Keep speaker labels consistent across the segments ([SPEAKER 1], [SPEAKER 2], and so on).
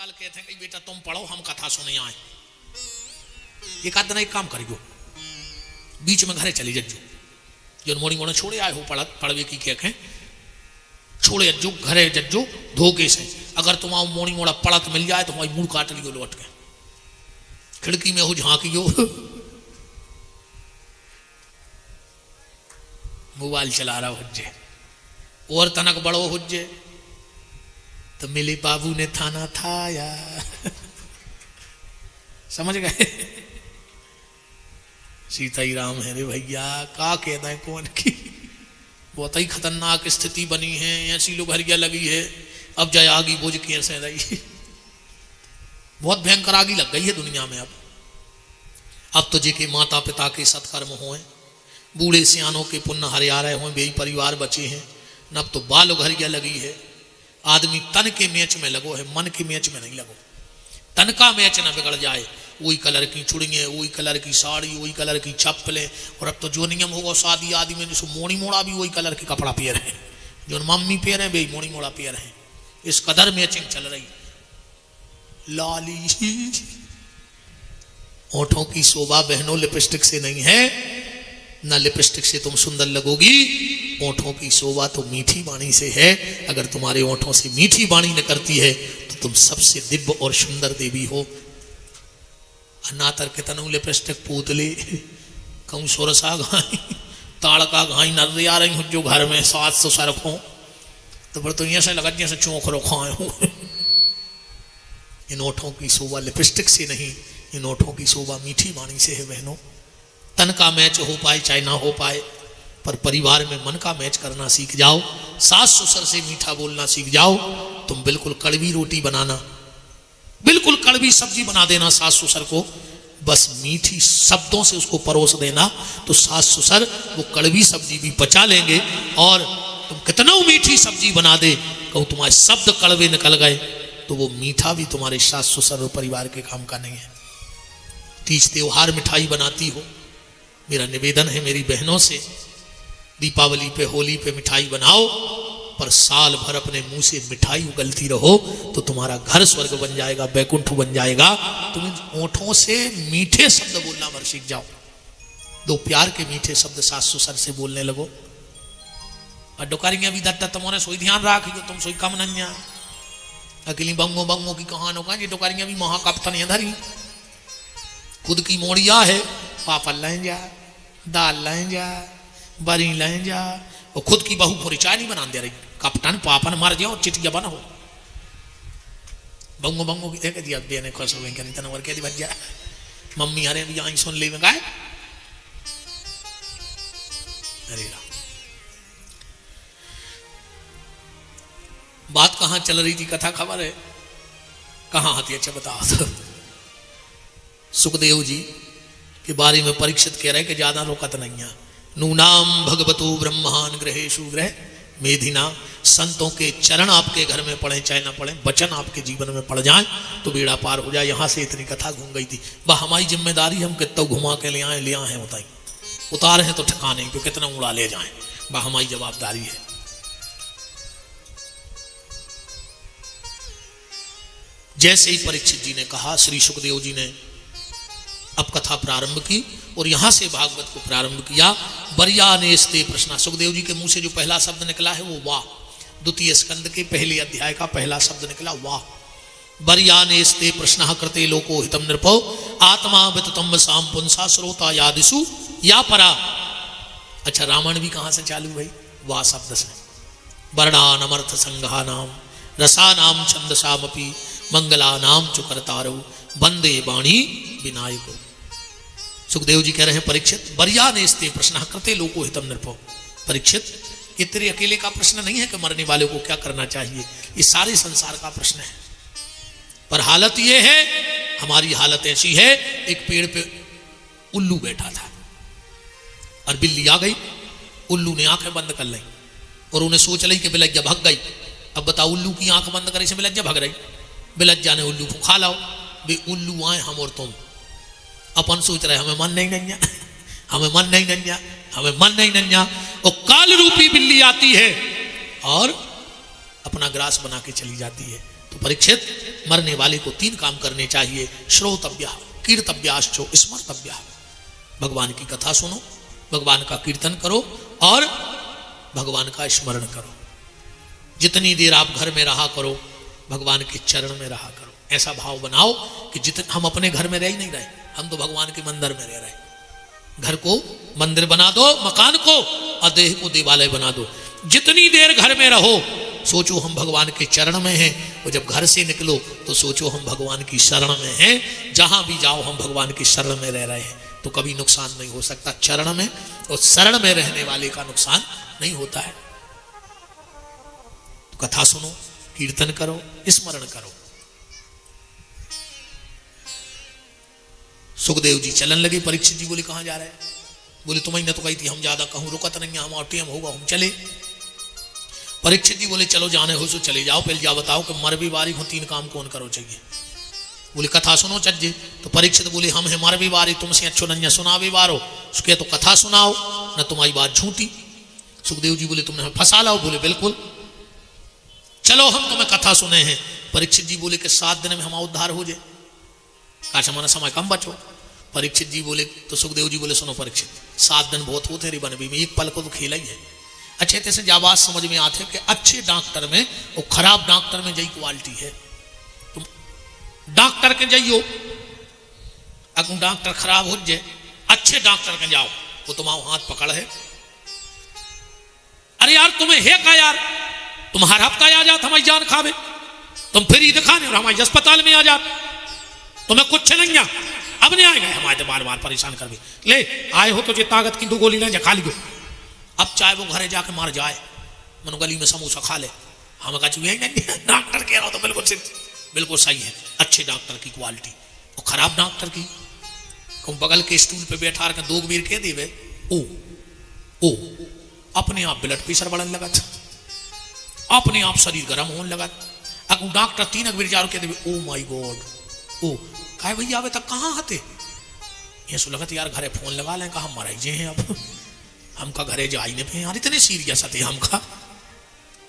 [SPEAKER 1] काल कहते हैं कि बेटा तुम पढ़ो हम कथा सुने आए। एक आध दिन एक काम करियो, बीच में घरे चली जज्जो, जो मोड़ी मोड़े छोड़े आए हो पढ़वे की कह छोड़े अज्जो घरे जज्जो धोखे से। अगर तुम्हारा मोड़ी मोड़ा पड़त मिल जाए तो तुम्हारी मुंह काट लियो लौट के, खिड़की में हो झांकियो, मोबाइल चला रहा हुज्जे और तनक बड़ो हुज्जे तो मेरे बाबू ने थाना था या समझ गए। सीता ही राम है रे भैया, का कहना है कौन की, बहुत ही खतरनाक स्थिति बनी है, ऐसी लोग हरिया लगी है। अब जाए आगी बोझ के से रही, बहुत भयंकर आगी लग गई है दुनिया में। अब तो जेके माता पिता के सत्कर्म होए, बूढ़े सियानों के पुण्य हरे आ रहे हों, बेई परिवार बचे हैं न, अब तो बाल उघरिया लगी है। आदमी तन के मैच में लगो है, मन के मैच में नहीं लगो। तन का मैच ना बिगड़ जाए, वही कलर की चुड़ियाँ, वही कलर की साड़ी, वही कलर की चप्पलें। और अब तो जो नियम होगा शादी आदि में, जैसे मोड़ी मोड़ा भी वही कलर के कपड़ा पहन रहे हैं, जो मम्मी पहन रहे भाई मोड़ी मोड़ा पहन रहे हैं। इस कदर मैचिंग चल रही। लाली होठों की शोभा बहनों लिपस्टिक से नहीं है, ना लिपस्टिक से तुम सुंदर लगोगी। ओंठों की शोभा तो मीठी वाणी से है। अगर तुम्हारे ओंठों से मीठी वाणी न करती है तो तुम सबसे दिव्य और सुंदर देवी हो। अनातर के तनु लिपस्टिक पूतले कहूँ सोरसा घाई ताड़का घाई नजर आ रही हूँ जो घर में 700 सरखों, तो फिर तो ऐसे लगा जैसे चौंख खाए हूँ। इन ओठों की शोभा लिपस्टिक से नहीं, इन ओठों की शोभा मीठी वाणी से है बहनों। तन का मैच हो पाए चाहे ना हो पाए, पर परिवार में मन का मैच करना सीख जाओ। सास ससुर से मीठा बोलना सीख जाओ। तुम बिल्कुल कड़वी रोटी बनाना, बिल्कुल कड़वी सब्जी बना देना सास ससुर को, बस मीठी शब्दों से उसको परोस देना, तो सास ससुर वो कड़वी सब्जी भी पचा लेंगे। और तुम कितना मीठी सब्जी बना दे, कहूँ तुम्हारे शब्द कड़वे निकल गए तो वो मीठा भी तुम्हारे सास ससुर और परिवार के काम का नहीं है। तीज त्योहार मिठाई बनाती हो, मेरा निवेदन है मेरी बहनों से, दीपावली पे होली पे मिठाई बनाओ, पर साल भर अपने मुंह से मिठाई उगलती रहो तो तुम्हारा घर स्वर्ग बन जाएगा, बैकुंठ बन जाएगा। तुम इन ओंठों से मीठे शब्द बोलना भर सीख जाओ। दो प्यार के मीठे शब्द सास ससुर से बोलने लगो। और डोकारियां भी दत्ता तुम्हारे सोई ध्यान राख, तुम सोई कम नन्या अकेली बंगो बंगो की कहानों का, ये डोकारियां भी महाकप्तन है धरी, खुद की मोड़िया है, पापड़ लाए जा, दाल लाए जा, बरी लाए जा, और खुद की बहू पूरी चाय नहीं बना दे रही। कप्तान पापन मर जाओ चिटिया बना हो बंगो बंगो की देख दिया बेने खुश हो गई क्या, नहीं तनवर के बच जा मम्मी अरे भी आई सुन ले में गाय। अरे बात कहाँ चल रही थी, कथा खबर है कहाँ आती, अच्छा बताओ। सुखदेव जी के बारे में परीक्षित कह रहे कि ज्यादा रोकत नहीं है। नूनाम भगवतो ब्रह्मान ग्रहेशु ग्रह मेधिना, संतों के चरण आपके घर में पढ़े चाहे ना पढ़े, वचन आपके जीवन में पड़ जाए तो बेड़ा पार हो जाए। यहाँ से इतनी कथा घूम गई थी। वह हमारी जिम्मेदारी, हम कितना घुमा के ले आए बताई, उतारे हैं तो ठिकाने तो कितना उड़ा ले जाए, वह हमारी जवाबदारी है। जैसे ही परीक्षित जी ने कहा, श्री सुखदेव जी ने अब कथा प्रारंभ की और यहां से भागवत को प्रारंभ किया। बर्यानेस्ते प्रश्न, सुखदेव जी के मुंह से जो पहला शब्द निकला है वो वाह, द्वितीय स्कंद के पहले अध्याय का पहला शब्द निकला वाह। बर्यानेस्ते प्रश्न कृते लोको हितम नृपो आत्मा विततम साम पुंसा श्रोता यादिसु या परा। अच्छा, रामायण भी कहां से चालू भाई, वाह शब्द से। वर्णान अमर्थ संघानाम रसानाम छंदसामपि मंगलानाम चुकरतारो वंदे वाणी विनायको। सुखदेव जी कह रहे हैं परीक्षित, बरिया ने स्ते प्रश्न करते लोको हितम नृपो। परीक्षित, ये तेरे अकेले का प्रश्न नहीं है कि मरने वाले को क्या करना चाहिए, ये सारे संसार का प्रश्न है। पर हालत ये है, हमारी हालत ऐसी है, एक पेड़ पे उल्लू बैठा था और बिल्ली आ गई, उल्लू ने आंखें बंद कर ली और उन्हें सोच ली कि बिलज्जा भाग गई। अब बताओ, उल्लू की आंख बंद करे से बिलज्जा भाग रही, बिलज्जा ने उल्लू को खा लाओ। वे उल्लू आए हम और तुम, अपन सोच रहे हमें मन नहीं नन्या, हमें मन नहीं नन्या, हमें मन नहीं नन्या, और काल रूपी बिल्ली आती है और अपना ग्रास बना के चली जाती है। तो परीक्षित, मरने वाले को 3 काम करने चाहिए। श्रोतव्य, कीर्तव्याश्च, स्मर्तव्य। भगवान की कथा सुनो, भगवान का कीर्तन करो और भगवान का स्मरण करो। जितनी देर आप घर में रहा करो, भगवान के चरण में रहा करो। ऐसा भाव बनाओ कि जितने हम अपने घर में रह ही नहीं रहे, हम तो भगवान के मंदिर में रह रहे। घर को मंदिर बना दो, मकान को, और देह को देवालय बना दो। जितनी देर घर में रहो सोचो हम भगवान के चरण में हैं, और जब घर से निकलो तो सोचो हम भगवान की शरण में हैं। जहां भी जाओ हम भगवान की शरण में रह रहे हैं, तो कभी नुकसान नहीं हो सकता। चरण में और शरण में रहने वाले का नुकसान नहीं होता है। तो कथा सुनो, कीर्तन करो, स्मरण करो। सुखदेव जी चलन लगे। परीक्षित जी बोले कहां जा रहे हैं? बोले तुम्हें न तो कही थी हम ज्यादा कहूं, रुकत नहीं, हम टेम होगा हम चले। परीक्षित जी बोले चलो जाने हो सो चले जाओ, पहले जा बताओ कि मर भी बारी हो 3 काम कौन करो चाहिए। बोले कथा सुनो चज्जे। तो परीक्षित बोले हम है मर भी बारी, तुमसे अच्छो नंजा सुना भी बारो, उसके तो कथा सुनाओ, न तुम्हारी बात झूठी। सुखदेव जी बोले तुमने फंसा लाओ। बोले बिल्कुल, चलो हम तुम्हें कथा सुने हैं। परीक्षित जी बोले कि 7 दिन में हमारा उद्धार हो जाए, काश हमारा समय कम बचो। परीक्षित जी बोले, तो सुखदेव जी बोले सुनो परीक्षित, 7 दिन बहुत होते रे बनबी में, एक पल को तो खेला ही है। अच्छे तैसे जाबाज समझ में आते कि अच्छे डॉक्टर में और खराब डॉक्टर में यही क्वालिटी है। तुम डॉक्टर के जाइयो, अगर डॉक्टर खराब हो जाए, अच्छे डॉक्टर के जाओ, वो तुम्हारा हाथ पकड़ है। अरे यार तुम्हें है क्या यार, तुम हर हफ्ता आ जात हमारी जान खावे, तुम फ्री दिखाने और हमारे अस्पताल में आ जात, तुम्हें कुछ नहीं है। अब नहीं आएगा हमारे बार बार परेशान कर भी। ले आए हो तो जे ताकत की 2 गोली ले जा खा लियो। अब चाहे वो घरे जाके मर जाए, मनो गली में समोसा खा ले, हम कहा चुके नहीं डॉक्टर कह रहा हो तो बिल्कुल सही है। अच्छे डॉक्टर की क्वालिटी और खराब डॉक्टर की, बगल के स्टूल पे बैठा कर 2 बेर कह देवे ओ अपने आप ब्लड प्रेशर बढ़ने लगा, अपने आप शरीर गर्म होने लगा। अगर डॉक्टर 3 बेर जारो कह देवे ओ माय गॉड, ओ कहे भैया आवे तक कहाँ आते, ये सो लगत यार घरे फोन लगा लें, कहा मराई जे हैं अब हमका घरे जा ही नहीं पे यार, इतने सीरियस थे हमका।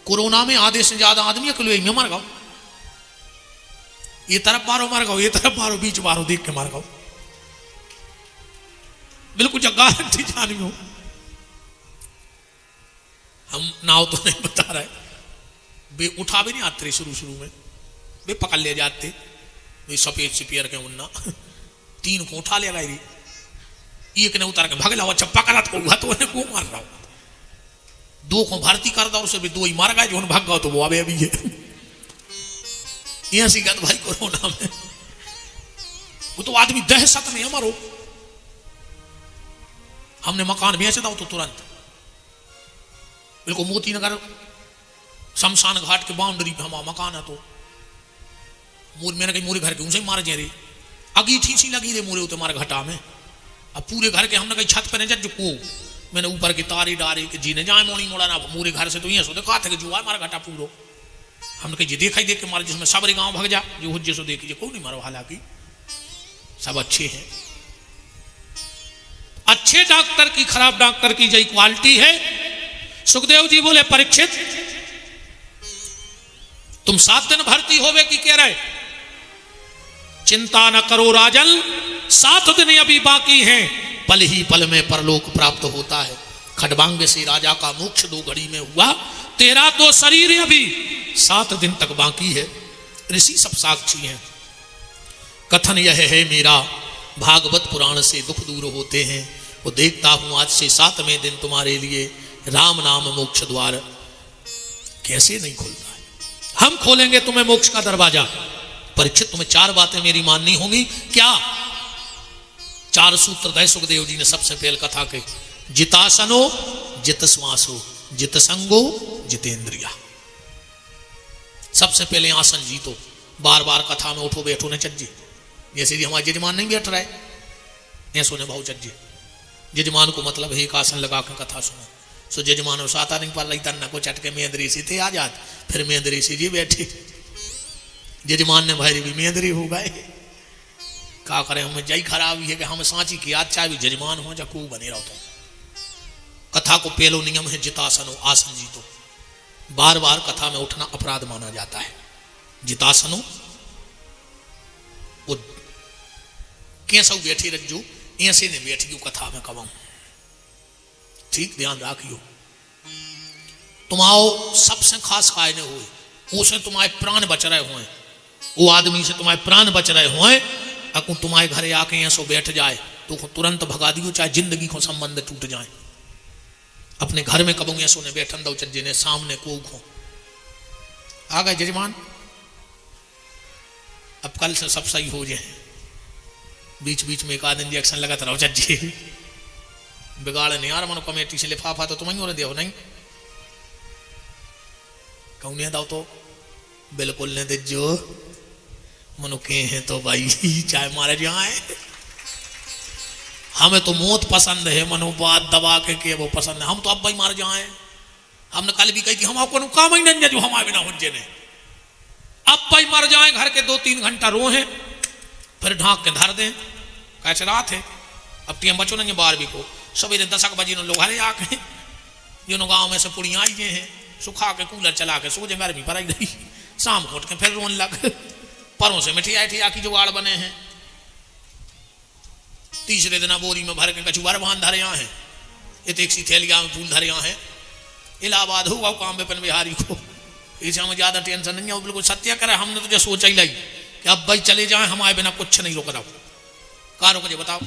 [SPEAKER 1] कोरोना में आधे से ज्यादा आदमी अकेले में मर गओ, ये तरफ मारो मर गओ, ये तरफ मारो बीच मारो देख के मर गओ। बिल्कुल जगह थी जानी हो। हम नाव तो नहीं बता रहे, वे उठा भी नहीं आते शुरू में, वे पकड़ ले जाते, वे सफेद सिपियर के उन्ना 3 को उठा ले गई, एक ने उतार के भाग लाओ, अच्छा पकड़ा तो को मार रहा हूं, 2 को भर्ती कर दो, उसे भी 2 ही मार गए, जो भाग गया तो वो अभी है। यहां सी गत भाई कोरोना में, वो तो आदमी दहशत में हमारो। हमने मकान बेच दो तो तुरंत बिल्कुल मोती नगर शमशान घाट के बाउंड्री पे हमारा मकान है, तो मैंने कही मोरे घर के उनसे मार जे रे, अगीठी सी लगी रे मोरे उते मारे घटा में। अब पूरे घर के हमने कही छत पे नहीं को, मैंने ऊपर के तारे डारे कि जी ने जाए मोड़ी मोड़ा ना मोरे घर से, तो ये सो देखा था कि जो मारा घटा पूरो। हमने कही देखा ही देख के मारे, जिसमें सबरे गांव भाग जा, जो हो सो देखिए कोई नहीं मारो, हालांकि सब अच्छे हैं। अच्छे डॉक्टर की खराब डॉक्टर की यही क्वालिटी है। सुखदेव जी बोले परीक्षित तुम 7 दिन भर्ती होवे की कह रहे, चिंता न करो राजन, 7 दिन अभी बाकी हैं, पल ही पल में परलोक प्राप्त होता है। खडबांग से राजा का मोक्ष 2 घड़ी में हुआ, तेरा तो शरीर अभी 7 दिन तक बाकी है। ऋषि सब साक्षी हैं। कथन यह है मेरा, भागवत पुराण से दुख दूर होते हैं। वो देखता हूं आज से 7वें दिन तुम्हारे लिए राम नाम मोक्ष द्वार कैसे नहीं खुलता है। हम खोलेंगे तुम्हें मोक्ष का दरवाजा। परीक्षित तुम्हें 4 बातें मेरी माननी होंगी। क्या? 4 सूत्र दे सुखदेव जी ने सबसे पहले कथा के, जितासनो जित श्वासो जित संगो जितेंद्रिया। सबसे पहले आसन जीतो, बार बार कथा में उठो बैठो न चज्जे, जैसे जी हमारे जजमान नहीं बैठ रहे हैं, सोने भाव चज्जे। जजमान को मतलब है एक आसन लगा कर कथा सुनो। सो जजमान साता नहीं पाल तन्ना को चटके मेंदरी सी थे आ जात, फिर मेंदरी सी जी बैठे, जजमान ने भाई भी मेंदरी हो गए। क्या करें, हमें जय खराब है कि हम सांची की याद चाहे भी जजमान हो जा को बने रहो। तो कथा को पहलो नियम है जितासन हो, आसन जीतो। बार बार कथा में उठना अपराध माना जाता है। जितासनो वो कैसा बैठी रखजो, ऐसे ने बैठी यू कथा में कहूं। ठीक ध्यान रखियो, तुम आओ सबसे खास काय ने हुए, उसे तुम्हारे प्राण बच रहे हुए, वो आदमी से तुम्हारे प्राण बच रहे हुए, अकु तुम्हारे घरे आके ऐसो बैठ जाए तो तुरंत भगा दियो, चाहे जिंदगी को संबंध टूट जाए। अपने घर में कबू ऐसो ने बैठन दो चज्जे ने सामने को खो। आ गए जजमान, अब कल से सब सही हो जाए। बीच बीच में एक आध इंजेक्शन लगाता रहो चज्जे, बिगाड़ नहीं यार। मनो कमेटी से लिफाफा तो तुम्हें और दो नहीं कहूँ नहीं दाओ तो बिल्कुल नहीं दे जो मनो के हैं तो भाई चाहे मारे जाए। हमें तो मौत पसंद है, मनो बात दबा के वो पसंद है। हम तो अब भाई मार जाए। हमने कल भी कही कि हम आपको काम ही नहीं जो हमारे बिना हुज्जे ने, अब भाई मर जाए। घर के 2-3 घंटा रोहे, फिर ढांक के धर दें। कैसे रात है, अब टीम बचो नहीं 12 को सवेरे 10 बजे लोग हरे आके जिन्होंने गाँव में से पुड़ियाँ आई हैं, सुखा के कूलर चला के सो जे गर्मी पर आई रही। शाम को उठ के फिर रोन लग, परों से मिठाई ठिया की जुगाड़ बने हैं। तीसरे दिन बोरी में भर के कछुआर बांध धरे हैं, एक सी थैलिया में फूल धरे हैं। इलाहाबाद होगा काम बेपन बिहारी को, इसे हमें ज्यादा टेंशन नहीं है। बिल्कुल सत्य करे, हमने तो जो सोचा ही लाई कि अब भाई चले जाए, हमारे बिना कुछ नहीं रोक रहा। कहा रोक जे बताओ।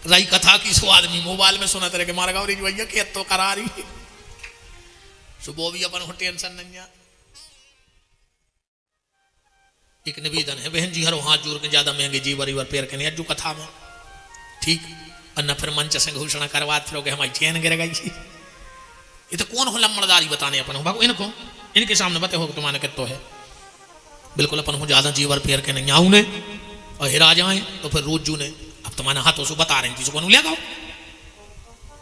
[SPEAKER 1] रही कथा की सो आदमी मोबाइल में सुना तरह के मार गाँव भैया के तो करा रही सुबह भी अपन टेंशन नहीं है। एक निवेदन है बहन जी, हरो हाथ जोड़ के ज्यादा महंगे जी बार पैर के नहीं जो कथा में ठीक अन्ना फिर मंच से घोषणा करवा फिर हमारी चैन गिर गई। ये तो कौन हो लम्बड़दारी बताने अपन हो, इनको इनके सामने बते हो तुम्हारे कितो है। बिल्कुल अपन हो ज्यादा जी बार पैर के नहीं आऊ ने और हिरा जाए तो फिर रोज जू ने अब तुम्हारे हाथों से बता रहे थी ले गाओ,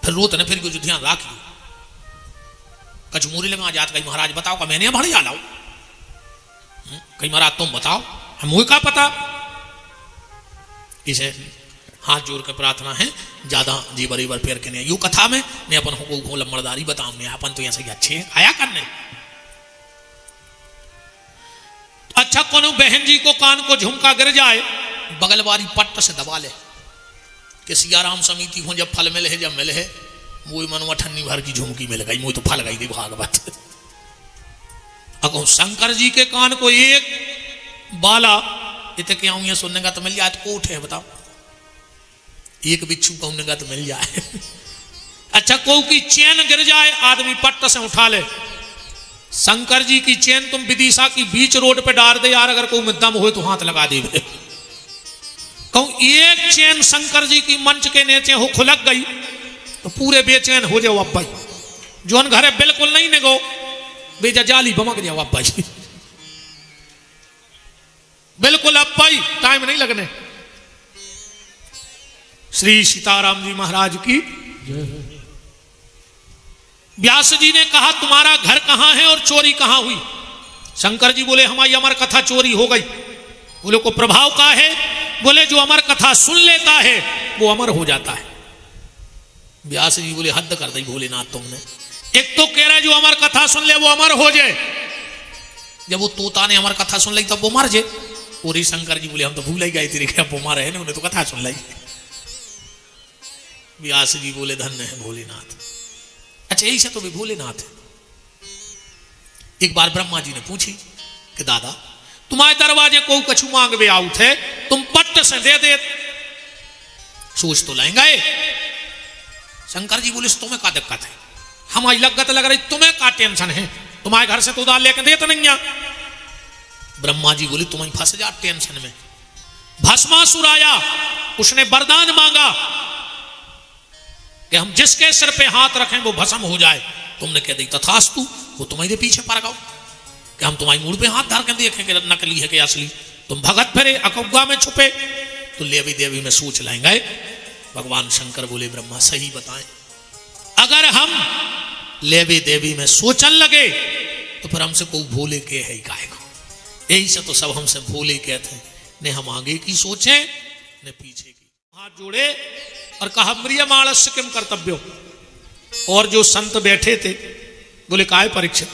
[SPEAKER 1] फिर रोत ने फिर जो ध्यान राखियो। कचमूरी लगा जात कहीं महाराज बताओ का मैंने भड़ जा लाओ, कहीं महाराज तुम बताओ हम मुझे का पता। इसे हाथ जोड़ के प्रार्थना है ज्यादा जी बरी बार पैर के नहीं यू कथा में ने अपन हो लम्बड़दारी बताओ ने अपन तो ऐसे अच्छे आया करने। अच्छा कोनो बहन जी को कान को झुमका गिर जाए, बगल वाली पट्ट से दबा ले कि सियाराम समिति को जब फल मिले है, जब मिले है वो मनुआ ठन्नी भर की झुमकी मिल गई, मुझे तो फल गई थी भागवत। अगो शंकर जी के कान को एक बाला इत क्या हूं सुनने का तो मिल जाए, तो कोठ है बताओ, एक बिच्छू कहने का तो मिल जाए। अच्छा को की चैन गिर जाए, आदमी पट्ट से उठा ले। शंकर जी की चैन तुम विदिशा की बीच रोड पे डाल दे यार, अगर कोई में दम हो तो हाथ लगा दे। कहूं एक चैन शंकर जी की मंच के नीचे हो खुलक गई तो पूरे बेचैन हो जाओ। अब भाई जोन घरे बिल्कुल नहीं निगो बेजा जाली बमक जाओ। अब भाई बिल्कुल अब भाई टाइम नहीं लगने। श्री सीताराम जी महाराज की। व्यास जी ने कहा तुम्हारा घर कहां है और चोरी कहां हुई? शंकर जी बोले हमारी अमर कथा चोरी हो गई। बोले को प्रभाव का है? बोले जो अमर कथा सुन लेता है वो अमर हो जाता है। व्यास जी बोले हद कर दी भोलेनाथ तुमने, एक तो कह रहा है जो अमर कथा सुन ले वो अमर हो जाए, जब वो तोता ने अमर कथा सुन ली तब वो मर जाए। और शंकर जी बोले हम तो भूल ही गए तेरे वो मर है ना, उन्हें तो कथा सुन ली। व्यास जी बोले धन्य है भोलेनाथ। अच्छा यही से तो भी भोलेनाथ है। एक बार ब्रह्मा जी ने पूछी कि दादा तुम्हारे दरवाजे को कछु मांग वे आउट है, तुम पट्ट से दे दे सोच तो लेंगे। शंकर जी बोले तुम्हें का दिक्कत है, हमारी लगत लग रही, तुम्हें का टेंशन है, तुम्हारे घर से तो उधार लेके देते नहीं। ब्रह्मा जी बोले तुम्हें फंस जा टेंशन में। भस्मासुर आया, उसने वरदान मांगा कि हम जिसके सिर पे हाथ रखें वो भस्म हो जाए। तुमने कह दी तथास्तु, वो तुम्हारे पीछे पड़ गओ कि हम तुम्हारी मूड पे हाथ धर के देखें कि नकली है कि असली। तुम भगत फिरे अकौगा में छुपे तो लेवी देवी में सोच लेंगे। भगवान शंकर बोले ब्रह्मा सही बताएं, अगर हम लेवी देवी में सोचन लगे तो फिर हमसे कोई भोले के है गाय को। यही से तो सब हमसे भोले कहते हैं, ने हम आगे की सोचे ने पीछे की। हाथ जोड़े और कहा म्रियमाणस्य किम कर्तव्यो। और जो संत बैठे थे बोले काय परीक्षित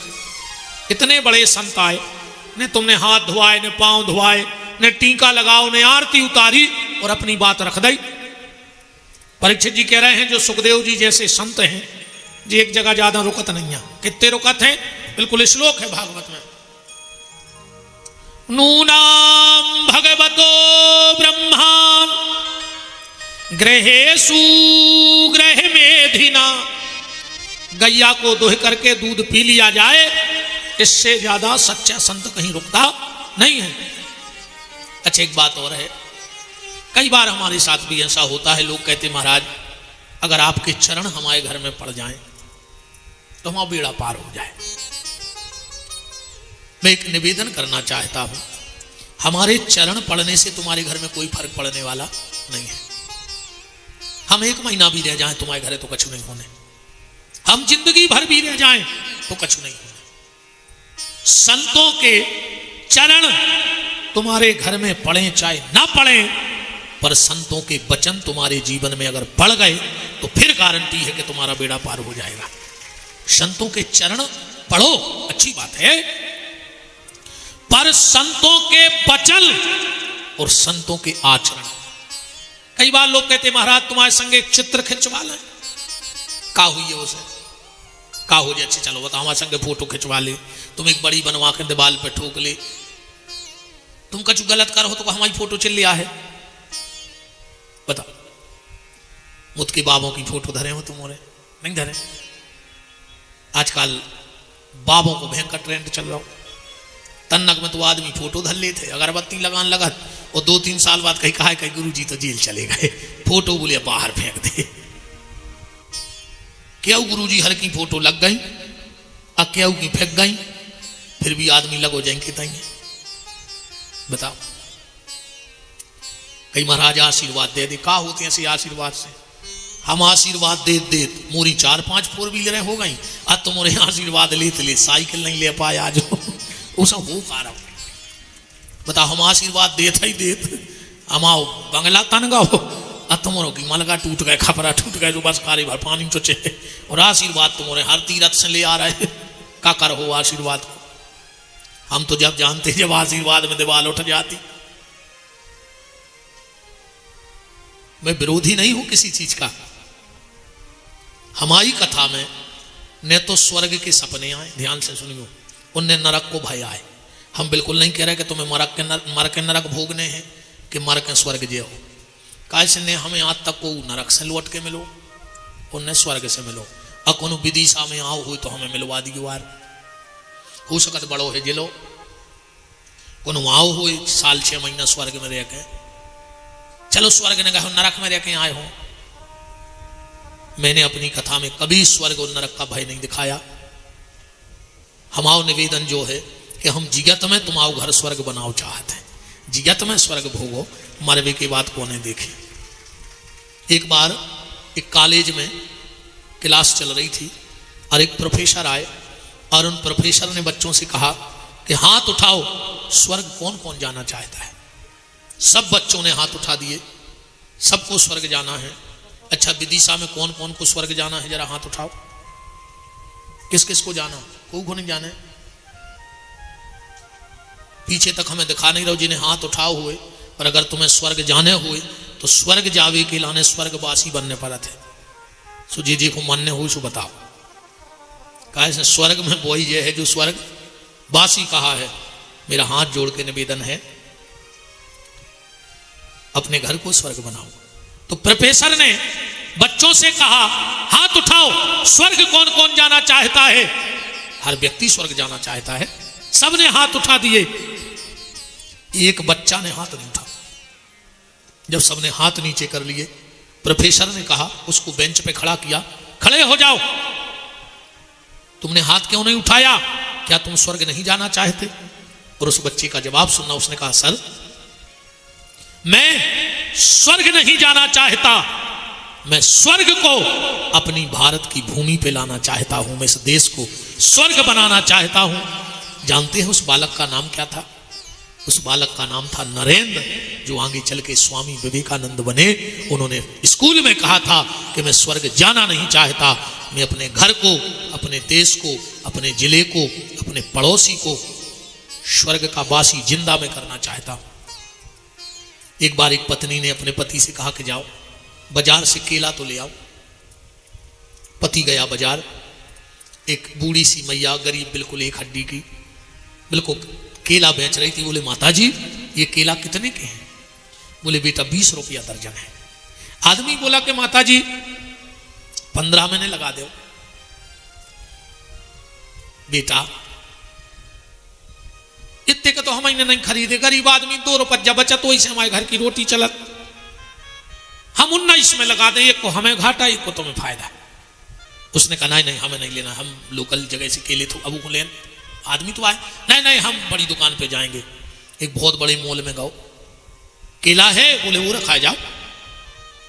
[SPEAKER 1] इतने बड़े संत आए, ने तुमने हाथ धोआए, ने पांव धोआए, ने टीका लगाओ, ने आरती उतारी और अपनी बात रख दी। परीक्षित जी कह रहे हैं जो सुखदेव जी जैसे संत हैं जी एक जगह ज्यादा रुकत नहीं है। कितने रुकत हैं? बिल्कुल श्लोक है भागवत में, नूनाम भगवतो ब्रह्मा गृहेषु गृह मेधिना। गैया को दोह करके दूध पी लिया जाए, इससे ज्यादा सच्चा संत कहीं रुकता नहीं है। अच्छा एक बात और है, कई बार हमारे साथ भी ऐसा होता है, लोग कहते महाराज अगर आपके चरण हमारे घर में पड़ जाएं तो हमारा बेड़ा पार हो जाए। मैं एक निवेदन करना चाहता हूं, हमारे चरण पड़ने से तुम्हारे घर में कोई फर्क पड़ने वाला नहीं है। हम 1 महीना भी रह जाएं तुम्हारे घर तो कछु नहीं होने, हम जिंदगी भर भी रह जाएं तो कछु नहीं होने। संतों के चरण तुम्हारे घर में पड़े चाहे ना पड़े, पर संतों के वचन तुम्हारे जीवन में अगर पड़ गए तो फिर गारंटी है कि तुम्हारा बेड़ा पार हो जाएगा। संतों के चरण पढ़ो, अच्छी बात है, पर संतों के वचन और संतों के आचरण। कई बार लोग कहते महाराज तुम्हारे संग एक चित्र खिंचवा लें, का हुई है उसे, का हो जाए, अच्छा चलो बताओ हमारे संग फोटो खिंचवा ले, तुम एक बड़ी बनवा के दीवार पे ठोक ले, तुम कुछ गलत करो तो हमारी फोटो चल लिया है। बताओ मुझ के बाबों की फोटो धरे हो तुम, और नहीं धरे? आजकल बाबों को भयंकर ट्रेंड चल रहा हो, तन्नक में तो आदमी फोटो धर लेते, अगरबत्ती लगान लगा और 2-3 साल बाद कहीं कहा कहीं गुरुजी तो जेल चले गए, फोटो बोले बाहर फेंक दे। क्या गुरुजी हर की फोटो लग गई, क्या की फेंक गई, फिर भी आदमी लगो जाएंगे तई। बताओ कई महाराज आशीर्वाद दे दे, का होते हैं ऐसे आशीर्वाद से? हम आशीर्वाद दे दे मोरी 4-5 4 व्हीलर हो गई, आज तो मोरे आशीर्वाद लेते ले साइकिल नहीं ले पाए आज वो सब हो पा रहा। बताओ हम आशीर्वाद देते ही देते हम आओ बंगला तन गाओ, अब तुम्हारों की मलगा टूट गए, खपरा टूट गए, जो बस कारी भर पानी तो चे, और आशीर्वाद तुम्हारे हर तीरथ से ले आ रहे, का कर हो आशीर्वाद को? हम तो जब जानते जब आशीर्वाद में दीवार उठ जाती। मैं विरोधी नहीं हूं किसी चीज का, हमारी कथा में न तो स्वर्ग के सपने आए, ध्यान से सुनियो, उनने नरक को भय आए। हम बिल्कुल नहीं कह रहे कि तुम्हें मर के नरक भोगने हैं कि मर के स्वर्ग जे हो, कैसे ने हमें आज तक को नरक से लौट के मिलो, उनने स्वर्ग से मिलो। अब कोनो विदिशा में आओ हुई तो हमें मिलवा दी वार, हो सकत बड़ो है जिलो, कोनो आओ हुई साल 6 महीना स्वर्ग में रह के, चलो स्वर्ग ने कहा नरक में रह के आए हो। मैंने अपनी कथा में कभी स्वर्ग और नरक का भय नहीं दिखाया। हमारा निवेदन जो है कि हम जिगत में तुम आओ घर स्वर्ग बनाओ चाहते हैं, जिगत में स्वर्ग भोगो, मरवे के बाद कोने देखे। एक बार एक कॉलेज में क्लास चल रही थी और एक प्रोफेसर आए और उन प्रोफेसर ने बच्चों से कहा कि हाथ उठाओ, स्वर्ग कौन कौन जाना चाहता है। सब बच्चों ने हाथ उठा दिए, सबको स्वर्ग जाना है। अच्छा विदिशा में कौन कौन को स्वर्ग जाना है, जरा हाथ उठाओ, किस किस को जाना? को नहीं जाना है? पीछे तक हमें दिखा नहीं रहो जिन्हें हाथ उठाओ हुए, और अगर तुम्हें स्वर्ग जाने हुए तो स्वर्ग जावे के लाने स्वर्गवासी बनने पड़ा थे। सो जी को मानने हुई सो बताओ, कैसे स्वर्ग में वही ये है जो स्वर्ग वासी कहा है। मेरा हाथ जोड़ के निवेदन है अपने घर को स्वर्ग बनाओ। तो प्रोफेसर ने बच्चों से कहा हाथ उठाओ, स्वर्ग कौन कौन जाना चाहता है। हर व्यक्ति स्वर्ग जाना चाहता है, सबने हाथ उठा दिए, एक बच्चा ने हाथ नहीं उठा। जब सबने हाथ नीचे कर लिए, प्रोफेसर ने कहा, उसको बेंच पे खड़ा किया, खड़े हो जाओ, तुमने हाथ क्यों नहीं उठाया, क्या तुम स्वर्ग नहीं जाना चाहते? और उस बच्चे का जवाब सुनना, उसने कहा सर मैं स्वर्ग नहीं जाना चाहता, मैं स्वर्ग को अपनी भारत की भूमि पे लाना चाहता हूं, मैं इस देश को स्वर्ग बनाना चाहता हूं। जानते हैं उस बालक का नाम क्या था? उस बालक का नाम था नरेंद्र, जो आगे चल के स्वामी विवेकानंद बने। उन्होंने स्कूल में कहा था कि मैं स्वर्ग जाना नहीं चाहता, मैं अपने घर को, अपने देश को, अपने जिले को, अपने पड़ोसी को स्वर्ग का वासी जिंदा में करना चाहता। एक बार एक पत्नी ने अपने पति से कहा कि जाओ बाजार से केला तो ले आओ। पति गया बाजार, एक बूढ़ी सी मैया, गरीब बिल्कुल, एक हड्डी की, बिल्कुल केला बेच रही थी। बोले माताजी ये केला कितने के हैं? बोले बेटा 20 रुपया दर्जन है। आदमी बोला कि माताजी 15 महीने लगा दो। बेटा इतने का तो हम नहीं खरीदे, गरीब आदमी 2 रुपया बचत तो इसे हमारे घर की रोटी चलत, हम 19 में लगा दें, एक को हमें घाटा, एक को तुम्हें फायदा। उसने कहा नहीं हमें नहीं लेना, हम लोकल जगह से केले तो अब को लेना। आदमी तो आए, नहीं हम बड़ी दुकान पे जाएंगे। एक बहुत बड़े मॉल में गए, केला है, बोले वो रखा जाओ।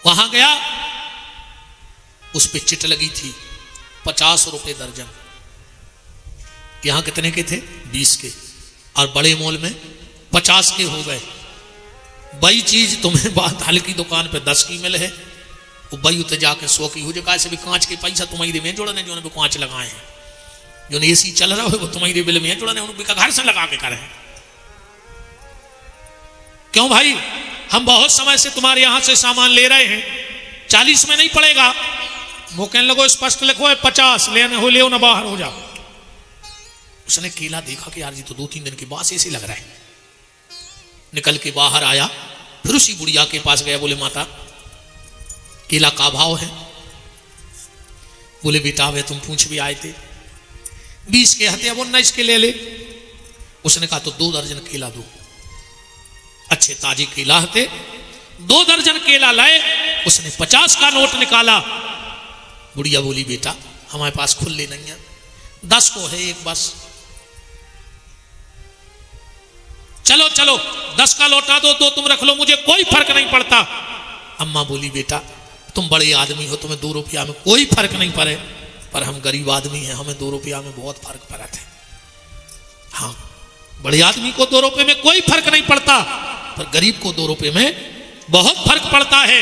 [SPEAKER 1] वहां गया, उस पे चिट लगी थी 50 रुपए दर्जन। यहां कितने के थे? 20 के, और बड़े मॉल में 50 के हो गए। वही चीज तुम्हें बात हल्की दुकान पे 10 की मिल है, वो बई उतर जाके 100 की हो जाए। से भी कांच के पैसा तुम्हारी में जोड़ने, जो ने कांच लगाए हैं, जो एसी चल रहा है वो तुम्हारी बिल में जोड़ने, उनका घर से लगा के करें। क्यों भाई, हम बहुत समय से तुम्हारे यहां से सामान ले रहे हैं, 40 में नहीं पड़ेगा। वो कहने लगो स्पष्ट लिखो है 50, लेने हो ले ना, बाहर हो जाओ। उसने केला देखा कि यार जी तो 2-3 दिन के बाद ऐसे लग रहा है। निकल के बाहर आया, फिर उसी बुढ़िया के पास गया। बोले माता केला का भाव है? बोले बेटा वे तुम पूछ भी आए थे, 20 के हते, अब 19 के ले ले। उसने कहा तो 2 दर्जन केला दो। अच्छे ताजे केला हते, 2 दर्जन केला लाए। उसने 50 का नोट निकाला। बुढ़िया बोली बेटा हमारे पास खुले नहीं है, 10 को है एक बस। चलो 10 का लौटा दो, 2 तुम रख लो, मुझे कोई फर्क नहीं पड़ता। अम्मा बोली बेटा तुम बड़े आदमी हो, तुम्हें 2 रुपया में कोई फर्क नहीं पड़े, पर हम गरीब आदमी हैं, हमें 2 रुपया में बहुत फर्क पड़ता है। हाँ, बड़े आदमी को 2 रुपये में कोई फर्क नहीं पड़ता, पर गरीब को 2 रुपये में बहुत फर्क पड़ता है।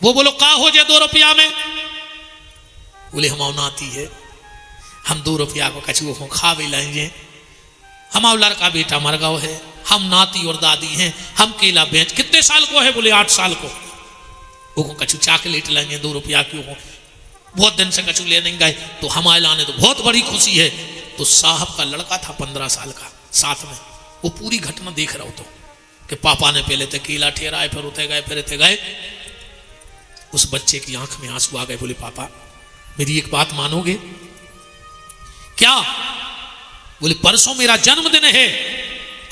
[SPEAKER 1] वो बोलो का हो जाए 2 रुपया में? बोले हम नाती है, हम 2 रुपया को कछुओं को खा भी लाएंगे। हमारा लड़का बेटा मर गया है, हम नाती और दादी हैं, हम केला बेच। कितने साल को है? बोले 8 साल को। वो कछु चॉकलेट लेंगे 2 रुपया की, बहुत दिन से कछु ले नहीं गए, तो हमारे लाने तो बहुत बड़ी खुशी है। तो साहब का लड़का था 15 साल का, साथ में वो पूरी घटना देख रहा हो तो कि पापा ने पहले तो केला ठहराए, फिर उठे गए, फिर उठे गए। उस बच्चे की आंख में आंसू आ गए। बोले पापा मेरी एक बात मानोगे? क्या? बोले परसों मेरा जन्मदिन है,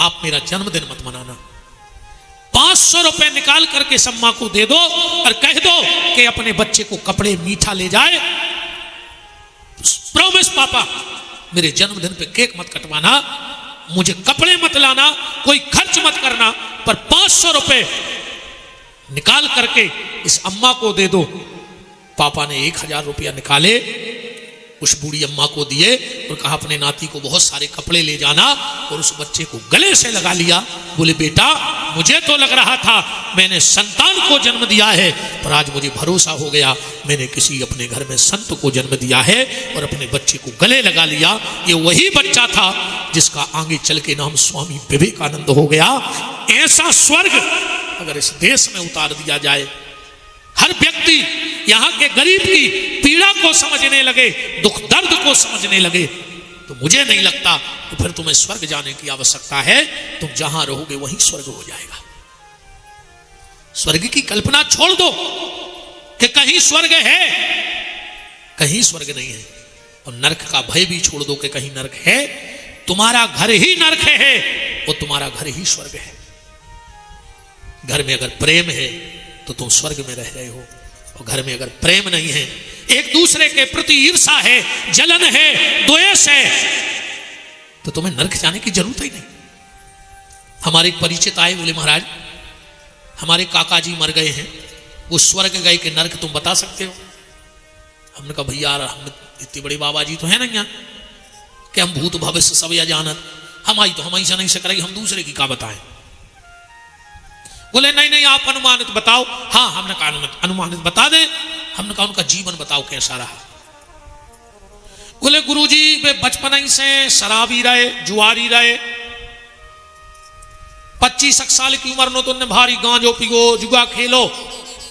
[SPEAKER 1] आप मेरा जन्मदिन मत मनाना। 500 रुपए निकाल करके सम्मा को दे दो और कह दो कि अपने बच्चे को कपड़े मीठा ले जाए। प्रॉमिस पापा, मेरे जन्मदिन पे केक मत कटवाना, मुझे कपड़े मत लाना, कोई खर्च मत करना, पर 500 रुपए निकाल करके इस अम्मा को दे दो। पापा ने 1000 रुपया निकाले, उस बूढ़ी अम्मा को दिए और कहा अपने नाती को बहुत सारे कपड़े ले जाना, और उस बच्चे को गले से लगा लिया। बोले बेटा मुझे तो लग रहा था मैंने संतान को जन्म दिया है, पर आज मुझे भरोसा हो गया मैंने किसी अपने घर में संत को जन्म दिया है, और अपने बच्चे को गले लगा लिया। ये वही बच्चा था जिसका आगे चल के नाम स्वामी विवेकानंद हो गया। ऐसा स्वर्ग अगर इस देश में उतार दिया जाए, हर व्यक्ति यहाँ के गरीब की पीड़ा को समझने लगे, दुख दर्द को समझने लगे, तो मुझे नहीं लगता कि फिर तुम्हें स्वर्ग जाने की आवश्यकता है। तुम जहां रहोगे वहीं स्वर्ग हो जाएगा। स्वर्ग की कल्पना छोड़ दो कि कहीं स्वर्ग है, कहीं स्वर्ग नहीं है, और नरक का भय भी छोड़ दो कि कहीं नरक है। तुम्हारा घर ही नरक है और तुम्हारा घर ही स्वर्ग है। घर में अगर प्रेम है तो तुम स्वर्ग में रह रहे हो, और घर में अगर प्रेम नहीं है, एक दूसरे के प्रति ईर्षा है, जलन है, द्वेष है, तो तुम्हें नरक जाने की जरूरत ही नहीं। हमारे एक परिचित आए, बोले महाराज हमारे काका जी मर गए हैं, वो स्वर्ग गए कि नरक तुम बता सकते हो? हमने कहा भैया हम इतने बड़े बाबा जी तो है ना यहाँ कि हम भूत भविष्य सब या जानत, हमारी तो हम ऐसा नहीं सक रही, हम दूसरे की का बताएं। बोले नहीं नहीं आप अनुमानित बताओ। हाँ हमने कहा अनुमानित बता दे। हमने कहा उनका जीवन बताओ कैसा रहा। बोले गुरुजी वे बचपन ही से शराबी रहे, जुआरी रहे, 25 साल की उम्र में तो उन्हें भारी गांजो पिगो जुआ खेलो,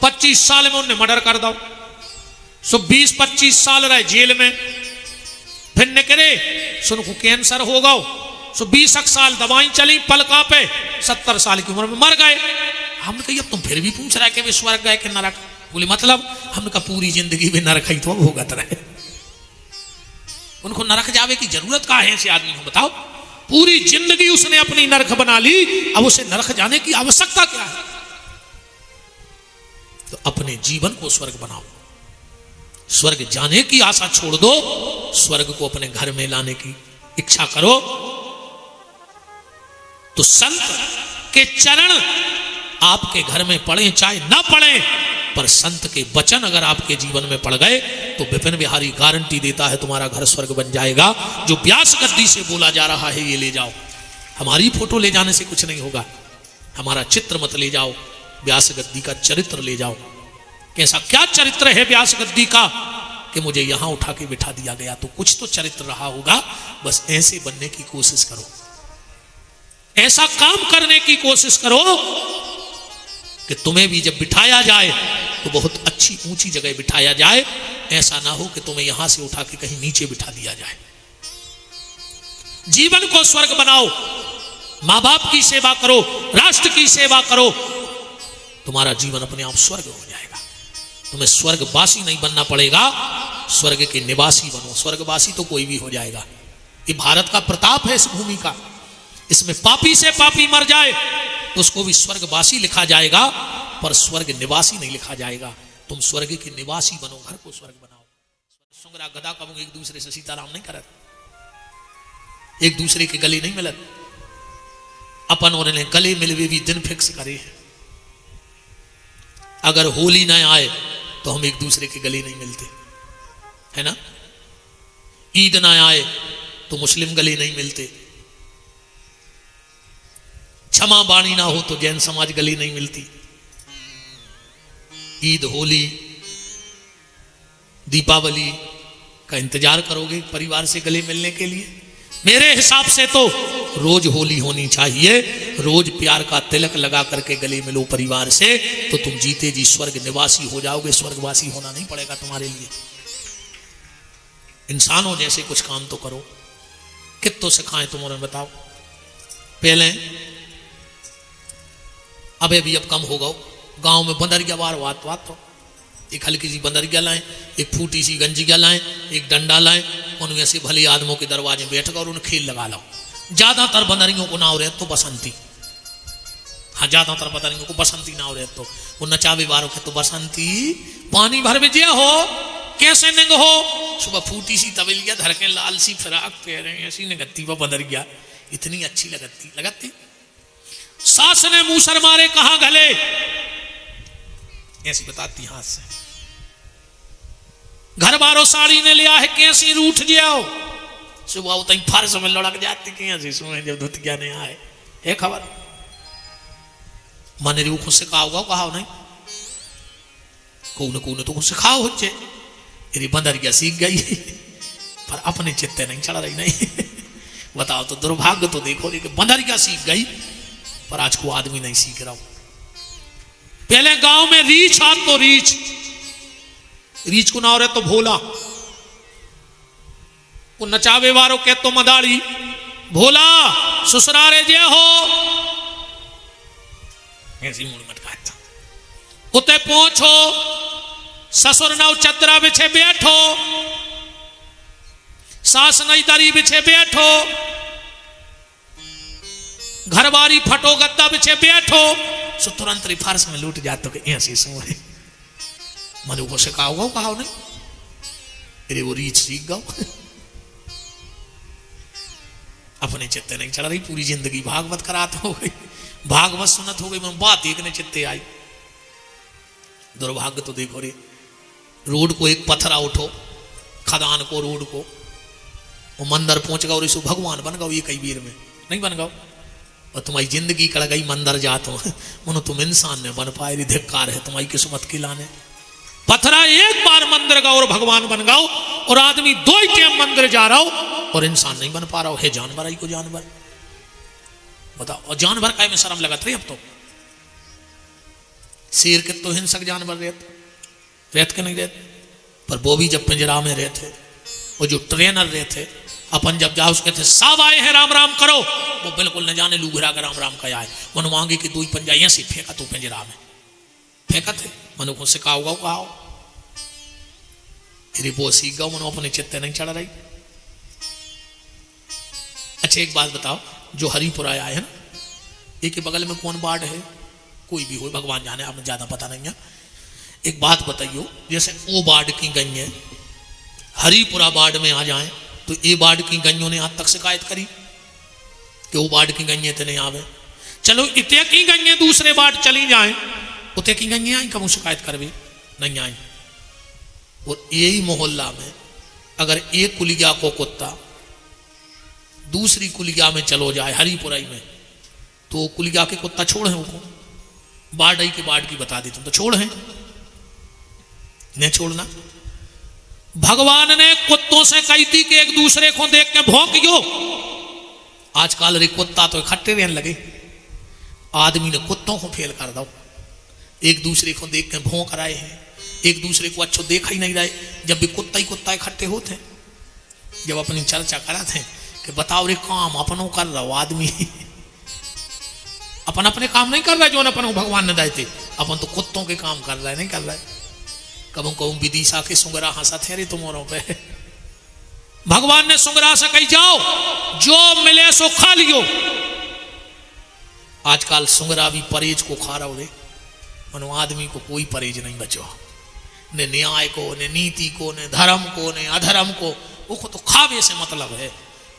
[SPEAKER 1] 25 साल में उन्हें मर्डर कर दो। सो 20-25 साल रहे जेल में, फिर निकले सुनको कैंसर हो गो। सो 20 साल दवाई चली पलका पे, 70 साल की उम्र में मर गए। हमने कही अब तुम फिर भी पूछ रहा है कि वे स्वर्ग गए कि नरक। बोले मतलब हमने कहा पूरी जिंदगी में नरक ही तो भोगत रहे, उनको नरक जावे की जरूरत का है ऐसे आदमी को बताओ। पूरी जिंदगी उसने अपनी नरक बना ली, अब उसे नरक जाने की आवश्यकता क्या है। तो अपने जीवन को स्वर्ग बनाओ, स्वर्ग जाने की आशा छोड़ दो, स्वर्ग को अपने घर में लाने की इच्छा करो। तो संत के चरण आपके घर में पड़े चाहे ना पड़े, पर संत के वचन अगर आपके जीवन में पड़ गए तो विपिन बिहारी गारंटी देता है तुम्हारा घर स्वर्ग बन जाएगा। जो व्यास गद्दी से बोला जा रहा है ये ले जाओ, हमारी फोटो ले जाने से कुछ नहीं होगा, हमारा चित्र मत ले जाओ, व्यास गद्दी का चरित्र ले जाओ। कैसा क्या चरित्र है व्यास गद्दी का कि मुझे यहां उठा के बिठा दिया गया, तो कुछ तो चरित्र रहा होगा। बस ऐसे बनने की कोशिश करो, ऐसा काम करने की कोशिश करो कि तुम्हें भी जब बिठाया जाए तो बहुत अच्छी ऊंची जगह बिठाया जाए। ऐसा ना हो कि तुम्हें यहां से उठा के कहीं नीचे बिठा दिया जाए। जीवन को स्वर्ग बनाओ, मां बाप की सेवा करो, राष्ट्र की सेवा करो, तुम्हारा जीवन अपने आप स्वर्ग हो जाएगा। तुम्हें स्वर्गवासी नहीं बनना पड़ेगा, स्वर्ग के निवासी बनो। स्वर्गवासी तो कोई भी हो जाएगा, ये भारत का प्रताप है इस भूमि का। इसमें पापी से पापी मर जाए तो उसको भी स्वर्गवासी लिखा जाएगा, पर स्वर्ग निवासी नहीं लिखा जाएगा। तुम स्वर्ग के निवासी बनो, घर को स्वर्ग बनाओ। सुंगरा गदा कबूंग एक दूसरे से सीताराम नहीं करत, एक दूसरे के गले नहीं मिलत। अपन और इन्हें गले मिलवे भी दिन फिक्स करे हैं। अगर होली ना आए तो हम एक दूसरे के गले नहीं मिलते, है ना। ईद ना आए तो मुस्लिम गले नहीं मिलते, क्षमा बाणी ना हो तो जैन समाज गले नहीं मिलती। ईद, होली, दीपावली का इंतजार करोगे परिवार से गले मिलने के लिए? मेरे हिसाब से तो रोज होली होनी चाहिए, रोज प्यार का तिलक लगा करके गले मिलो परिवार से, तो तुम जीते जी स्वर्ग निवासी हो जाओगे। स्वर्गवासी होना नहीं पड़ेगा तुम्हारे लिए। इंसानों जैसे कुछ काम तो करो। कितो सिखाएं तुम्हारे बताओ। पहले अबे भी अब कम हो गो, गांव में बंदरिया बार वात तो एक हल्की सी बंदरिया लाएं, एक फूटी सी गंजिया लाएं, एक डंडा लाएं, उनमें से भले आदमों के दरवाजे बैठ कर उन्हें खेल लगा लो। ज्यादातर बंदरियों को ना हो रहे तो बसंती, हाँ ज्यादातर बंदरियों को बसंती ना हो रहे तो वो नचावे बारों के तो बसंती पानी भर में जिया हो कैसे निंग हो। सुबह फूटी सी तवेलिया धर के लाल सी फिराक पहने ऐसी निगत्ती वो बंदरिया इतनी अच्छी लगती। सास ने मूसर मारे कहां गले, ऐसी बताती हाथ से। घर बारो साड़ी ने लिया है कैसी रूठ जाओ, सुबह उतनी फर्श में लड़क जाती कैसी सुने जब धुतिया ने आए है खबर। माने रू खुद से कहा होगा कहा नहीं, कौन तो खुद से खाओ होचे। तेरी बंदरिया सीख गई पर अपने चित्ते नहीं चढ़ रही नहीं। बताओ तो दुर्भाग्य तो देखो, लेकिन बंदरिया सीख गई पर आज को आदमी नहीं सीख रहा। पहले गांव में रीछ हाथ तो रीछ को ना हो रहे तो भोला, वो नचावे वारों के तो मदारी, भोला ससुरारे जे हो ऐसी मुड़ मटका उते पहुंचो, ससुर नाव चदरा बिछे बैठो, सास नई दरी बिछे बैठो, घरवारी फटो गद्दा बिछे बैठो, सो तुरंत फारस में लूट जाते कि ऐसी सोए। मनु को सिखाओ कहा नहीं, अरे वो रीछ सीख गो। अपने चित्ते नहीं चढ़ रही, पूरी जिंदगी भागवत करात हो गई, भागवत सुनत हो गई, मैं बात एक ने चित्ते आई। दुर्भाग्य तो देखो रे, रोड को एक पत्थरा उठो, खदान को रोड को, वो मंदिर पहुंच गया और इसको भगवान बन गया ये कई बीर में। नहीं बन गओ, और तुम्हारी जिंदगी कड़ गई मंदिर जा तो मनो तुम इंसान ने बन पाए, धिक्कार है तुम्हारी किस्मत की लाने। पथरा एक बार मंदिर गओ और भगवान बन गओ, और आदमी 2 ही टाइम मंदिर जा रहा हो और इंसान नहीं बन पा रहा हो। है जानवर आई को जानवर बताओ, और जानवर का में शर्म लगत रही। अब तो शेर के तो हिंसक जानवर रहत के नहीं रहते, पर वो भी जब पिंजरा में रहते, वो जो ट्रेनर रहते अपन जब जाओ उसके थे सब आए हैं राम राम करो, वो बिल्कुल न जाने लूघरा का राम राम का आए मन मांगे कि 2 पंजा ऐसे फेंका तू पिंजरा में फेंका थे मनु को सिखाओगा कहो वो सीख गओ मनो अपने चित्ते नहीं चढ़ रही। अच्छा एक बात बताओ, जो हरिपुरा आए हैं ना, एक के बगल में कौन वार्ड है, कोई भी हो भगवान जाने, आपने ज्यादा पता नहीं है। एक बात बताइयो, जैसे वो वार्ड की गई है हरिपुरा वार्ड में आ जाए तो ये वार्ड की गईयों ने आज तक शिकायत करी कि वो वार्ड की गई तो नहीं आवे। चलो इतने की गई दूसरे वार्ड चली जाए, उतने की गई आई कब शिकायत कर भी नहीं आई। और यही मोहल्ला में अगर एक कुलिया को कुत्ता दूसरी कुलिया में चलो जाए हरिपुराई में, तो कुलिया के कुत्ता छोड़ है उनको, बाढ़ के बाढ़ की बता दी तुम तो छोड़ है नहीं छोड़ना। भगवान ने कुत्तों से कही थी कि एक दूसरे को देख के भौंकियो। आजकल रे कुत्ता तो इकट्ठे रहने लगे, आदमी ने कुत्तों को फेल कर दो, एक दूसरे को देख के भौंक रहे हैं, एक दूसरे को अच्छो देखा ही नहीं रहे। जब भी कुत्ता ही कुत्ता इकट्ठे होते, जब अपनी चर्चा करा थे कि बताओ रे काम अपनों कर रहा हो, आदमी अपन अपने काम नहीं कर रहा जो अपन भगवान ने दायते, अपन तो कुत्तों के काम कर रहा है, नहीं कर रहा है। कबू कहूं विदिशा के सुंगरा हंसा थे रे तुम्हारों पे, भगवान ने सुंगरा से कही जाओ जो मिले सो खा लियो। आजकल सुंगरा भी परहेज को खा रहा हो रे, मनो आदमी को कोई परहेज नहीं बचो, ने न्याय को, ने नीति को, ने धर्म को, ने अधर्म को, वो तो खावे से मतलब है।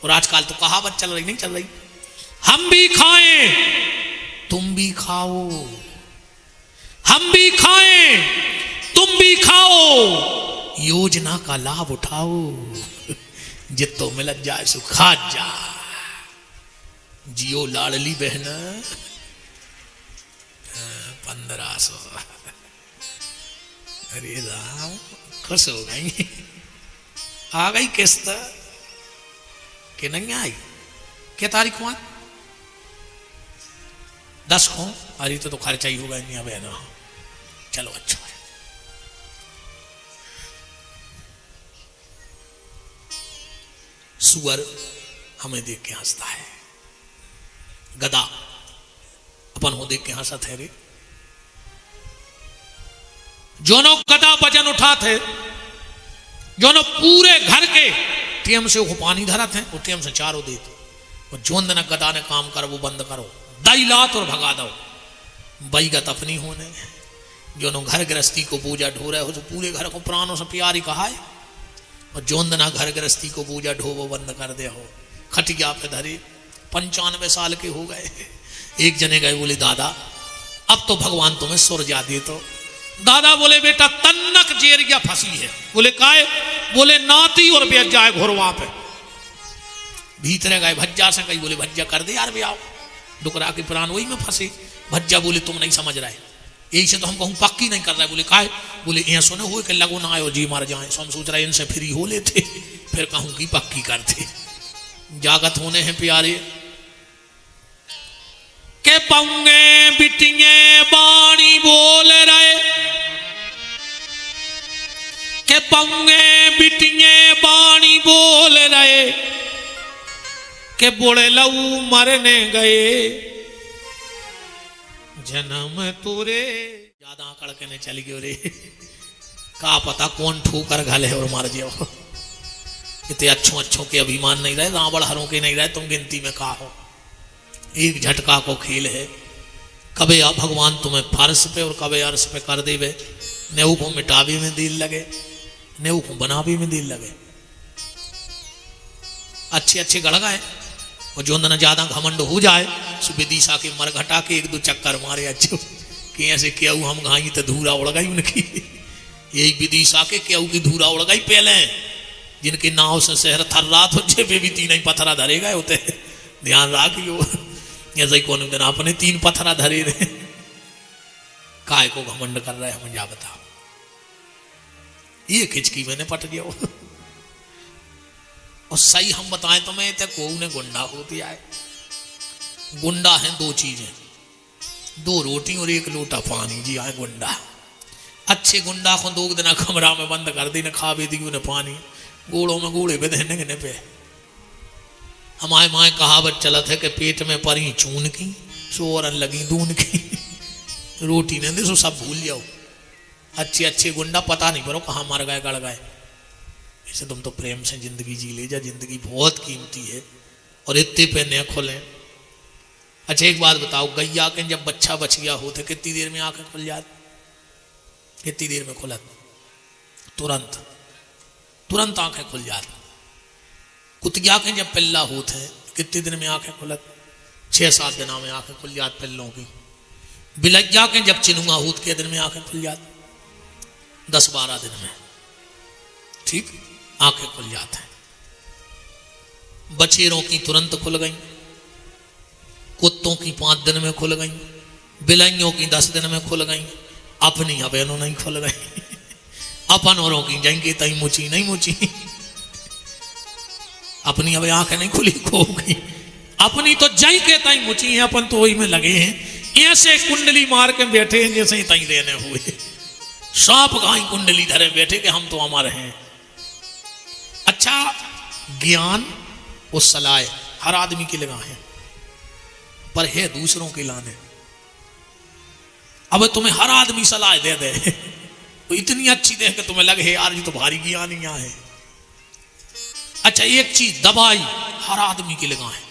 [SPEAKER 1] और आजकल तो कहावत चल रही, नहीं चल रही, हम भी खाएं तुम भी खाओ, हम भी खाएं तुम भी खाओ, योजना का लाभ उठाओ, जितो मिलत जाए सो खा जा, जियो लाडली बहन 1500। अरे राम खुश हो गई, आ गई किस्त कि नहीं आई, क्या तारीख हुआ 10 को, अरे तो खर्चा ही होगा नहीं अब ना, चलो अच्छा है। सुअर हमें देख के हंसता है, गधा अपन हो देख के हंसा थे रे, जोनो गधा वजन उठाते, जोनो पूरे घर के टीएम से वो पानी धरा थे, वो टीएम से चारों देते, और जोन दिन गधा ने काम कर वो बंद करो, दाई लात और भगा दो, बैगत अपनी होने, जोनो घर गृहस्थी को पूजा ढो रहे हो, जो पूरे घर को प्राणों से प्यारी कहा है, और जोन दिना घर गृहस्थी को पूजा ढोबो बंद कर दे हो, खटिया पे धरे 95 साल के हो गए। एक जने गए बोले दादा अब तो भगवान तुम्हें सुर जा दे, तो दादा बोले बेटा तन्नक जेरिया फंसी है, बोले काहे, बोले नाती और बेच जाए घोरवा पे, भीतरे गए भज्जा से कही, बोले भज्जा कर दे यार भी आओ, डुकरा के प्राण वही में फंसे। भज्जा बोले तुम नहीं समझ रहे, यही से तो हम कहूँ पक्की नहीं कर रहा है, बोले काहे, बोले यहाँ सुने हुए कि लगो ना आयो जी मर जाए, हम सोच रहे इनसे फ्री हो लेते फिर कहूँ की पक्की करते। जागत होने हैं प्यारे के पाऊंगे बिटिए बाणी बोल रहे, के पाऊंगे बिटिए बाणी बोल रहे, के बुढ़े लऊ मरने गए जन्म तुरे। ज्यादा आकड़ के नहीं चली गई रे, का पता कौन ठोकर घले और मार जाओ। इतने अच्छों के अभिमान नहीं रहे, रावण हरों के नहीं रहे, तुम गिनती में का हो। एक झटका को खेल है, कबे भगवान तुम्हें फर्श पे और कबे अर्श पे कर देवे, नेऊ को मिटावे में दिल लगे, नेऊ को बनावे में दिल लगे। अच्छे अच्छे गढ़ गए, और जो न ज्यादा घमंड हो जाए सो विदिशा के मर घटा के 1-2 चक्कर मारे अच्छे कि ऐसे क्यों हम घाई तो धूरा उड़ गई उनकी। यही विदिशा के क्यों की धूरा उड़ गई पहले, जिनके नाव से शहर थर रात हो भी 3 पत्थरा धरे गए होते, ध्यान राखियो। ऐसे ही कौन दिन आपने 3 पत्थरा धरे रहे, काय को घमंड कर रहे हम, जा बताओ। ये खिचकी मैंने पट गया। और सही हम बताएं तो मैं तक को ने गुंडा होती आए। गुंडा है 2 चीजें, 2 रोटी और 1 लोटा पानी, जी आए गुंडा। अच्छे गुंडा को 2 दिन कमरा में बंद कर दी, न खावे दी उन्हें पानी, गोड़ों में गोड़े पे देने पे। हमारे माए कहावत चलत है कि पेट में परी चून की, सोरन लगी दून की। रोटी ने दे सो सब भूल जाओ। अच्छे अच्छे गुंडा पता नहीं करो कहाँ मर गए गड़ गए। इसे तुम तो प्रेम से जिंदगी जी ले जा, जिंदगी बहुत कीमती है और इतने पे न खोले। अच्छा एक बात बताओ, गैया के जब बच्चा बच गया होते कितनी देर में आंखें खुल जाती? कितनी देर में खुलत? तुरंत तुरंत आंखें खुल जाती। कुतिया के जब पिल्ला होते हैं कितने दिन में आंखें खुलत? 6-7 दिनों में आंखें खुल जाती पिल्लों की। बिलैया के जब चिनुआ होत के दिन में आंखें खुल जाती, 10-12 दिन में, ठीक आंखें खुल जाते हैं। बछेरों की तुरंत खुल गई, कुत्तों की 5 दिन में खुल गई, बिलाइयों की 10 दिन में खुल गई, अपनी हवेनों नहीं खुल गई। अपन औरों की जाएंगे तई मुची नहीं मुची, अपनी हवे आंखें नहीं खुली खो गई। अपनी तो जाई के तई मुची है, अपन तो वही में लगे हैं, ऐसे कुंडली मार के बैठे हैं जैसे ही तई देने हुए सांप गाय कुंडली धरे बैठे कि हम तो अमर हैं। अच्छा ज्ञान वो सलाह हर आदमी की लगा है, पर है दूसरों के लाने। अब तुम्हें हर आदमी सलाह दे दे तो इतनी अच्छी दे कि तुम्हें लगे यार ये तो भारी ज्ञान यहाँ है। अच्छा एक चीज दवाई हर आदमी की लगा है।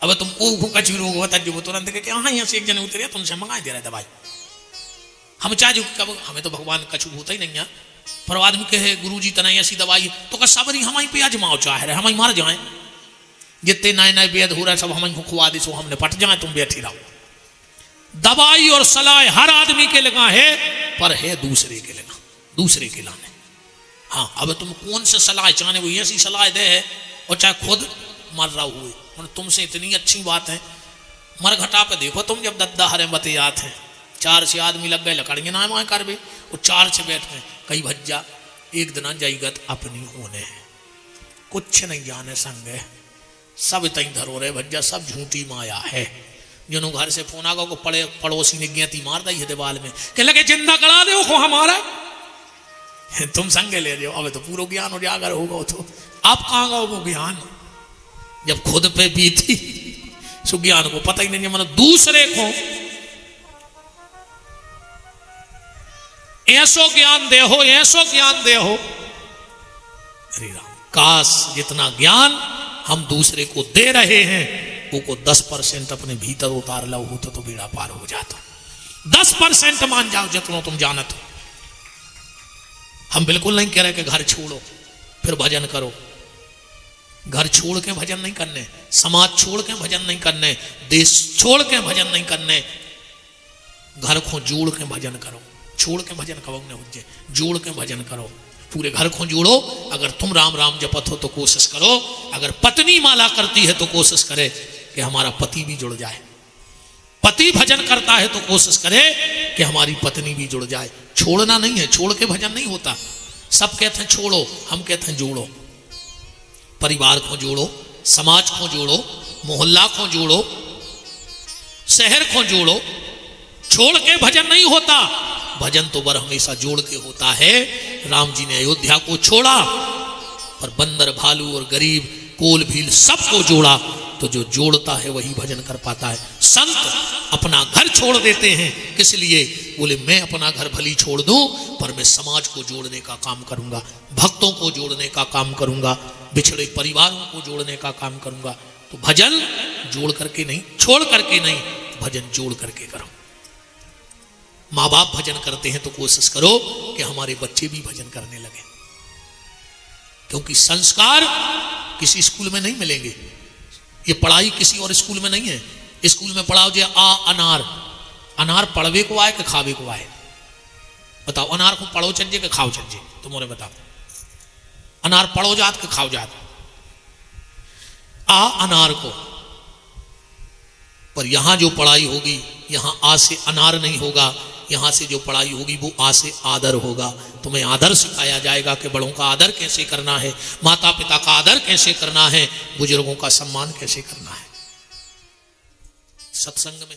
[SPEAKER 1] अब तुम कचू रोग होता जो तुरंत के हाँ यहाँ से एक जने उतरे तुमसे मंगा दे रहे दवाई। हम चाहे जो कब हमें तो भगवान कछु होता ही नहीं है, पर आदमी कहे गुरु जी तना ऐसी दवाई तो का सबरी हमारी पे आजमाओ चाह रहे हमारी मर जाए। जितने नए नए वेद हो रहे सब हमको खुआ दे सो हमने पट जाए, तुम बैठी रहो। दवाई और सलाह हर आदमी के लगा है, पर है दूसरे के लगा, दूसरे के लाने। हाँ अब तुम कौन से सलाह चाहने, वो ऐसी सलाह दे है और चाहे खुद मर रहा हुए। तुमसे इतनी अच्छी बात है, मरघटा पे देखो तुम जब दद्दा हरे बते आते हैं, 4 से आदमी लग गए लकड़ियाँ ना वहाँ कर बे, वो 4 से बैठ गए कई भज्जा एक दिन जाइगत अपनी होने है, कुछ नहीं जाने संग सब तई धरो रहे भज्जा, सब झूठी माया है। जिन्हों घर से फोन आगा को पड़ोसी ने गेती मार दी है दीवाल में कि लगे जिंदा करा दे को हमारा तुम संगे ले जाओ। अब तो पूरा ज्ञान उजागर होगा, तो आप कहाँ गो वो ज्ञान जब खुद पे बीती सो ज्ञान को पता ही नहीं। मतलब दूसरे को ऐसो ज्ञान दे हो, ऐसो ज्ञान दे हो। अरे राम, काश जितना ज्ञान हम दूसरे को दे रहे हैं वो को 10% अपने भीतर उतार लो हो तो बेड़ा पार हो जाता। 10% मान जाओ जितना तुम जानत हो। हम बिल्कुल नहीं कह रहे कि घर छोड़ो फिर भजन करो, घर छोड़ के भजन नहीं करने, समाज छोड़ के भजन नहीं करने, देश छोड़ के भजन नहीं करने। घर को जोड़ के भजन करो, छोड़ के भजन कब न हो, जोड़ के भजन करो। पूरे घर को जोड़ो। अगर तुम राम राम जपत हो तो कोशिश करो, अगर पत्नी माला करती है तो कोशिश करे कि हमारा पति भी जुड़ जाए, पति भजन करता है तो कोशिश करे कि हमारी पत्नी भी जुड़ जाए। छोड़ना नहीं है, छोड़ के भजन नहीं होता। सब कहते हैं छोड़ो, हम कहते हैं जोड़ो। परिवार को जोड़ो, समाज को जोड़ो, मोहल्ला को जोड़ो, शहर को जोड़ो। छोड़ के भजन नहीं होता, भजन तो बर हमेशा जोड़ के होता है। राम जी ने अयोध्या को छोड़ा पर बंदर भालू और गरीब कोल भील सबको जोड़ा, तो जो जोड़ता है वही भजन कर पाता है। संत अपना घर छोड़ देते हैं, किस लिए? बोले मैं अपना घर भली छोड़ दूं पर मैं समाज को जोड़ने का काम करूंगा, भक्तों को जोड़ने का काम करूंगा, बिछड़े परिवारों को जोड़ने का काम करूंगा। तो भजन जोड़ करके नहीं, छोड़ करके नहीं, भजन जोड़ करके करो। माँ बाप भजन करते हैं तो कोशिश करो कि हमारे बच्चे भी भजन करने लगे, क्योंकि संस्कार किसी स्कूल में नहीं मिलेंगे। ये पढ़ाई किसी और स्कूल में नहीं है। स्कूल में पढ़ाओ जे आ अनार, अनार पढ़वे को आए कि खावे को आए? बताओ, अनार को पढ़ो चज्जे कि खाओ चज्जे? तुम्हारे बताओ, अनार पढ़ो जात कि खाओ जात? आ अनार को पर यहाँ जो पढ़ाई होगी, यहाँ आ से अनार नहीं होगा, यहाँ से जो पढ़ाई होगी वो आ से आदर होगा। तुम्हें आदर सिखाया जाएगा कि बड़ों का आदर कैसे करना है, माता पिता का आदर कैसे करना है, बुजुर्गों का सम्मान कैसे करना है। सत्संग में